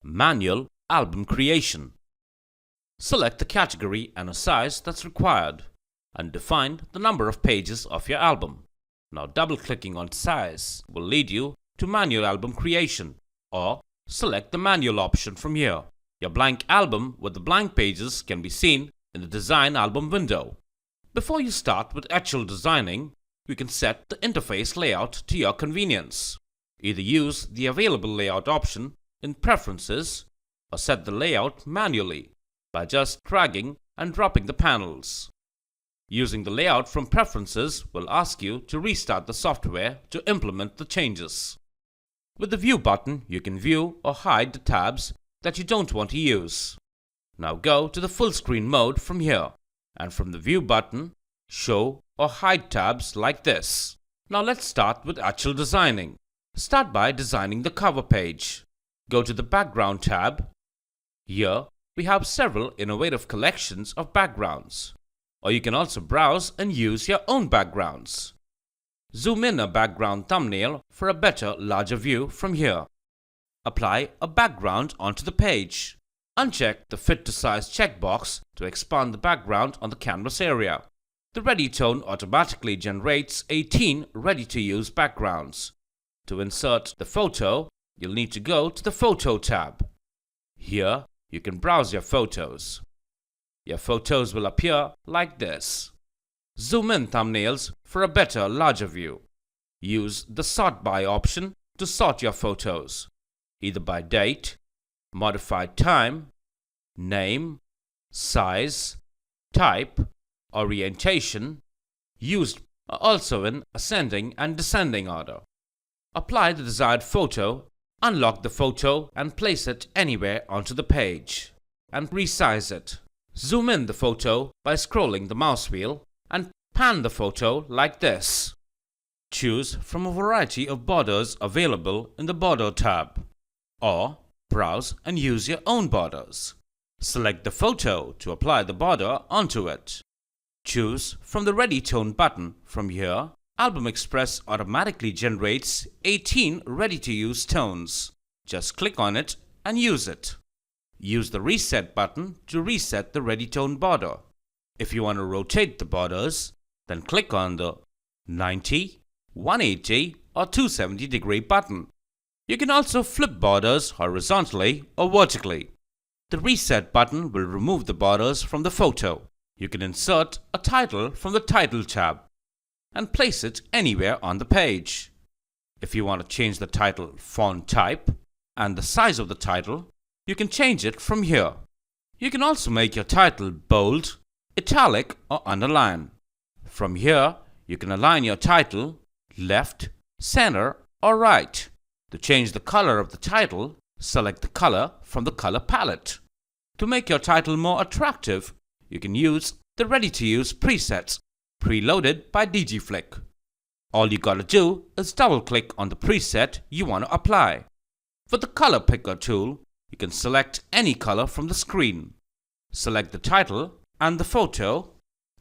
Manual Album Creation. Select the category and a size that's required and define the number of pages of your album. Now double-clicking on size will lead you to manual album creation, or select the manual option from here. Your blank album with the blank pages can be seen in the Design Album window. Before you start with actual designing, you can set the interface layout to your convenience. Either use the available layout option in Preferences or set the layout manually by just dragging and dropping the panels. Using the layout from Preferences will ask you to restart the software to implement the changes. With the View button, you can view or hide the tabs that you don't want to use. Now go to the full screen mode from here, and from the View button, show or hide tabs like this. Now let's start with actual designing. Start by designing the cover page. Go to the Background tab. Here, we have several innovative collections of backgrounds. Or you can also browse and use your own backgrounds. Zoom in a background thumbnail for a better, larger view from here. Apply a background onto the page. Uncheck the Fit to Size checkbox to expand the background on the canvas area. The Ready Tone automatically generates 18 ready-to-use backgrounds. To insert the photo, you'll need to go to the Photo tab. Here, you can browse your photos. Your photos will appear like this. Zoom in thumbnails for a better, larger view. Use the Sort By option to sort your photos, either by date, modified time, name, size, type, orientation. Used also in ascending and descending order. Apply the desired photo, unlock the photo and place it anywhere onto the page, and resize it. Zoom in the photo by scrolling the mouse wheel and pan the photo like this. Choose from a variety of borders available in the Border tab, or browse and use your own borders. Select the photo to apply the border onto it. Choose from the Ready Tone button. From here, Album Express automatically generates 18 ready-to-use tones. Just click on it and use it. Use the Reset button to reset the Ready Tone border. If you want to rotate the borders, then click on the 90, 180 or 270 degree button. You can also flip borders horizontally or vertically. The Reset button will remove the borders from the photo. You can insert a title from the Title tab and place it anywhere on the page. If you want to change the title font type and the size of the title, you can change it from here. You can also make your title bold, italic or underline. From here, you can align your title left, center or right. To change the color of the title, select the color from the color palette. To make your title more attractive, you can use the ready-to-use presets preloaded by DigiFlick. All you gotta do is double-click on the preset you want to apply. With the Color Picker tool, you can select any color from the screen. Select the title and the photo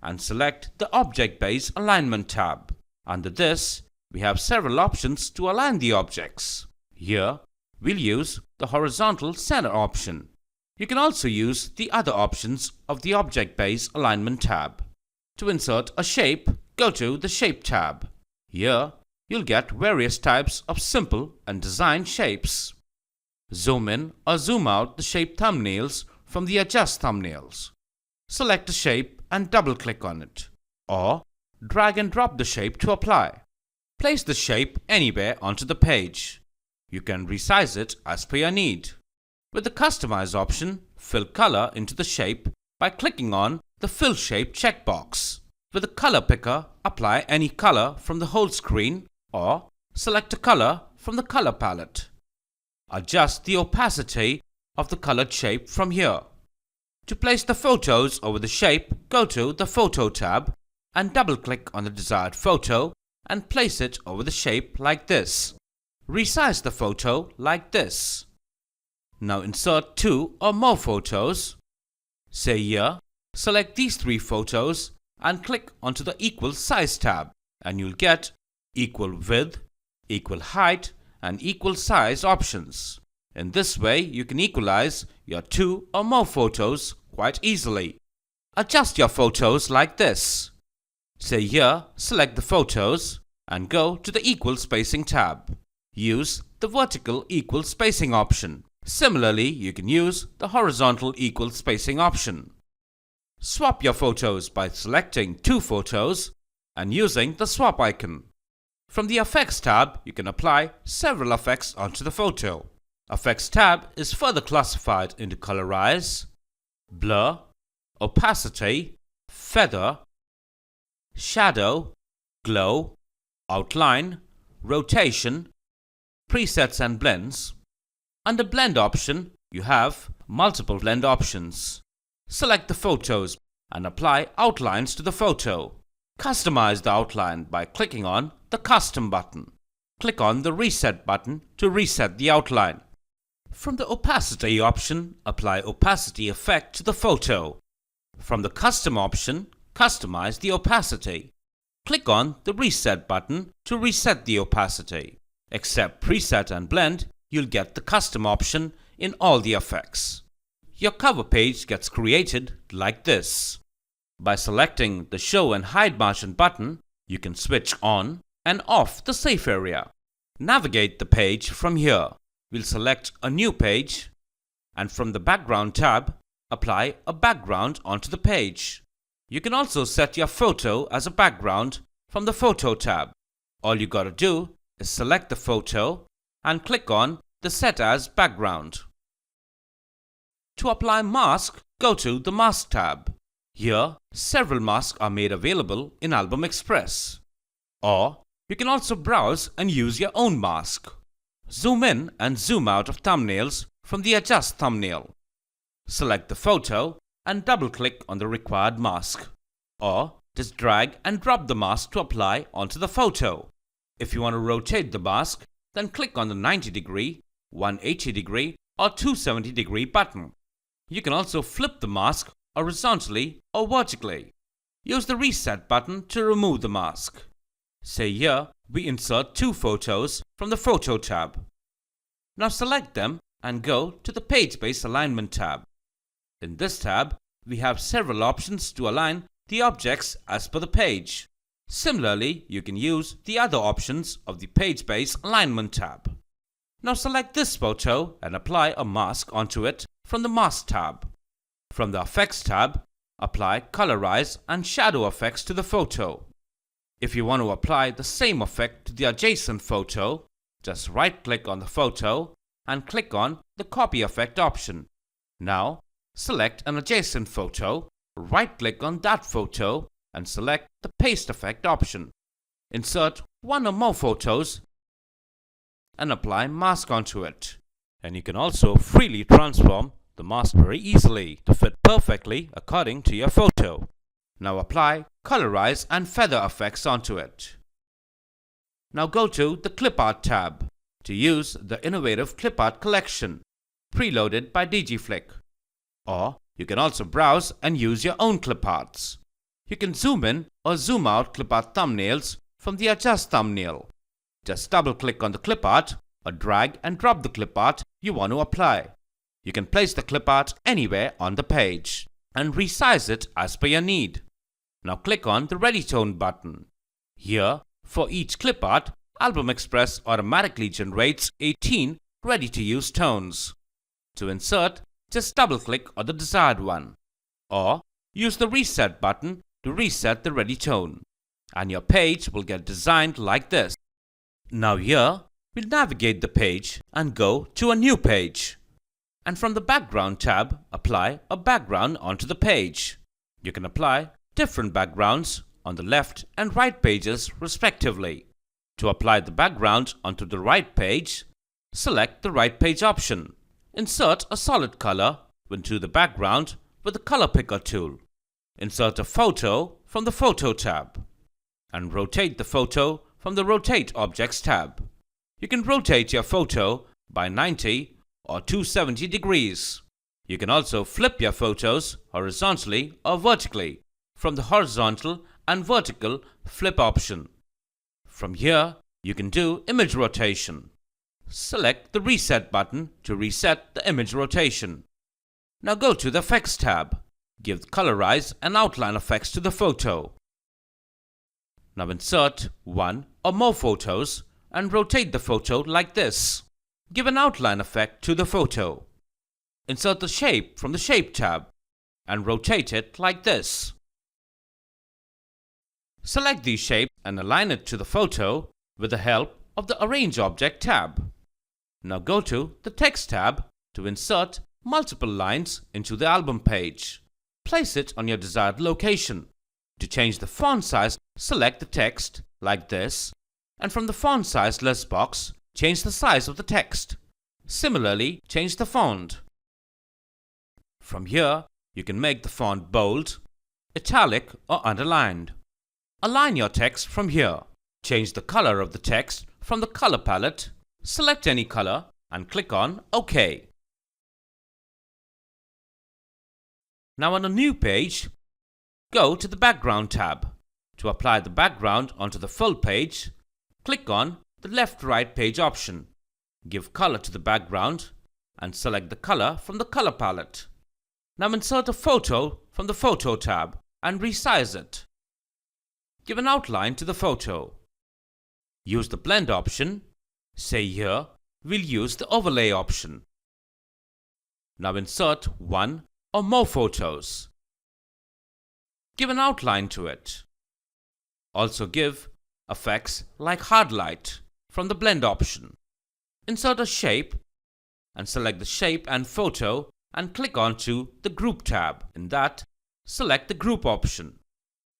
and select the Object Base Alignment tab. Under this, we have several options to align the objects. Here, we'll use the Horizontal Center option. You can also use the other options of the Object Base Alignment tab. To insert a shape, go to the Shape tab. Here, you'll get various types of simple and designed shapes. Zoom in or zoom out the shape thumbnails from the Adjust thumbnails. Select a shape and double-click on it, or drag and drop the shape to apply. Place the shape anywhere onto the page. You can resize it as per your need. With the Customize option, fill color into the shape by clicking on the Fill Shape checkbox. With the Color Picker, apply any color from the whole screen or select a color from the color palette. Adjust the opacity of the colored shape from here. To place the photos over the shape, go to the Photo tab and double-click on the desired photo and place it over the shape like this. Resize the photo like this. Now insert 2 or more photos. Say here, select these 3 photos and click onto the Equal Size tab, and you'll get equal width, equal height and equal size options. In this way, you can equalize your 2 or more photos quite easily. Adjust your photos like this. Say here, select the photos and go to the Equal Spacing tab. Use the vertical equal spacing option. Similarly, you can use the horizontal equal spacing option. Swap your photos by selecting 2 photos and using the swap icon. From the Effects tab, you can apply several effects onto the photo. Effects tab is further classified into colorize, blur, opacity, feather, shadow, glow, outline, rotation, presets and blends. Under blend option, you have multiple blend options. Select the photos and apply outlines to the photo. Customize the outline by clicking on the Custom button. Click on the Reset button to reset the outline. From the opacity option, apply opacity effect to the photo. From the Custom option, customize the opacity. Click on the Reset button to reset the opacity. Except Preset and Blend, you'll get the Custom option in all the effects. Your cover page gets created like this. By selecting the Show and Hide Margin button, you can switch on and off the safe area. Navigate the page from here. We'll select a new page, and from the Background tab, apply a background onto the page. You can also set your photo as a background from the Photo tab. All you gotta do is select the photo and click on the Set as Background. To apply mask, go to the Mask tab. Here, several masks are made available in Album Express. Or, you can also browse and use your own mask. Zoom in and zoom out of thumbnails from the Adjust thumbnail. Select the photo and double-click on the required mask. Or, just drag and drop the mask to apply onto the photo. If you want to rotate the mask, then click on the 90 degree, 180 degree or 270 degree button. You can also flip the mask horizontally or vertically. Use the Reset button to remove the mask. Say here, we insert 2 photos from the Photo tab. Now select them and go to the Page-Based Alignment tab. In this tab, we have several options to align the objects as per the page. Similarly, you can use the other options of the Page-Based Alignment tab. Now select this photo and apply a mask onto it from the Mask tab. From the Effects tab, apply Colorize and Shadow effects to the photo. If you want to apply the same effect to the adjacent photo, just right-click on the photo and click on the Copy Effect option. Now, select an adjacent photo, right-click on that photo and select the Paste Effect option. Insert 1 or more photos and apply mask onto it. And you can also freely transform the mask very easily to fit perfectly according to your photo. Now apply Colorize and Feather effects onto it. Now go to the Clip Art tab to use the innovative Clip Art collection preloaded by Digiflick. Or you can also browse and use your own clip arts. You can zoom in or zoom out clip art thumbnails from the Adjust thumbnail. Just double-click on the clip art or drag and drop the clip art you want to apply. You can place the clip art anywhere on the page and resize it as per your need. Now click on the Ready Tone button. Here, for each clip art, Album Express automatically generates 18 ready-to-use tones. To insert, just double-click on the desired one. Or use the Reset button to reset the ready tone. And your page will get designed like this. Now here, we'll navigate the page and go to a new page. And from the Background tab, apply a background onto the page. You can apply different backgrounds on the left and right pages respectively. To apply the background onto the right page, select the right page option. Insert a solid color into the background with the Color Picker tool. Insert a photo from the Photo tab. And rotate the photo from the Rotate Objects tab. You can rotate your photo by 90 or 270 degrees. You can also flip your photos horizontally or vertically from the Horizontal and Vertical Flip option. From here, you can do image rotation. select the Reset button to reset the image rotation. Now go to the Effects tab. Give Colorize and Outline effects to the photo. Now insert one or more photos and rotate the photo like this. Give an outline effect to the photo. Insert the shape from the Shape tab and rotate it like this. Select these shapes and align it to the photo with the help of the Arrange Object tab. Now go to the Text tab to insert multiple lines into the album page. Place it on your desired location. To change the font size, select the text like this, and from the Font Size list box, change the size of the text. Similarly, change the font. From here, you can make the font bold, italic or underlined. Align your text from here. Change the color of the text from the color palette. Select any color and click on OK. Now on a new page, go to the Background tab. To apply the background onto the full page, click on the left-right page option. Give color to the background and select the color from the color palette. Now insert a photo from the Photo tab and resize it. Give an outline to the photo. Use the Blend option. Say here, we'll use the Overlay option. Now insert one or more photos. Give an outline to it. Also give effects like Hard Light from the Blend option. Insert a shape and select the shape and photo and click onto the Group tab. In that, select the Group option.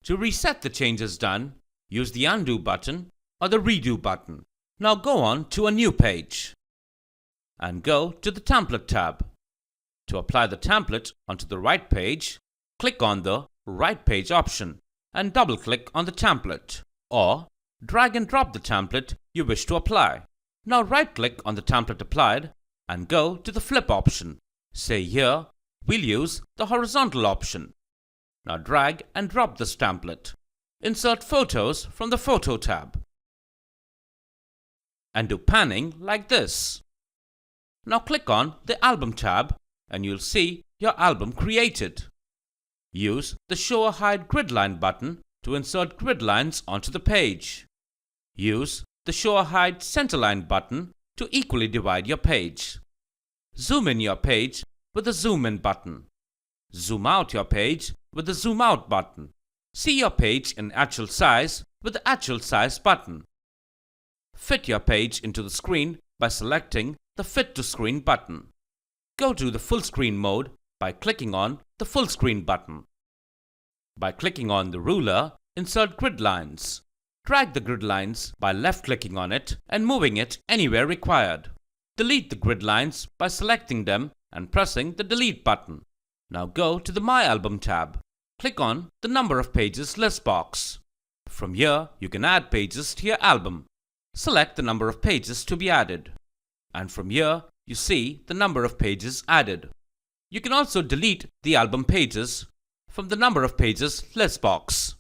To reset the changes done, use the Undo button or the Redo button. Now go on to a new page and go to the Template tab. To apply the template onto the right page, click on the Right Page option and double-click on the template, or drag and drop the template you wish to apply. Now right-click on the template applied and go to the Flip option. Say here, we'll use the Horizontal option. Now drag and drop this template. Insert photos from the Photo tab and do panning like this. Now click on the Album tab and you'll see your album created. Use the Show or Hide Grid Line button to insert grid lines onto the page. Use the Show or Hide Centerline button to equally divide your page. Zoom in your page with the Zoom In button. Zoom out your page with the Zoom Out button. See your page in actual size with the Actual Size button. Fit your page into the screen by selecting the Fit to Screen button. Go to the Full Screen mode by clicking on the Full Screen button. By clicking on the ruler, insert grid lines. Drag the grid lines by left-clicking on it and moving it anywhere required. Delete the grid lines by selecting them and pressing the Delete button. Now go to the My Album tab. Click on the Number of Pages list box. From here, you can add pages to your album. Select the number of pages to be added. And from here, you see the number of pages added. You can also delete the album pages from the Number of Pages list box.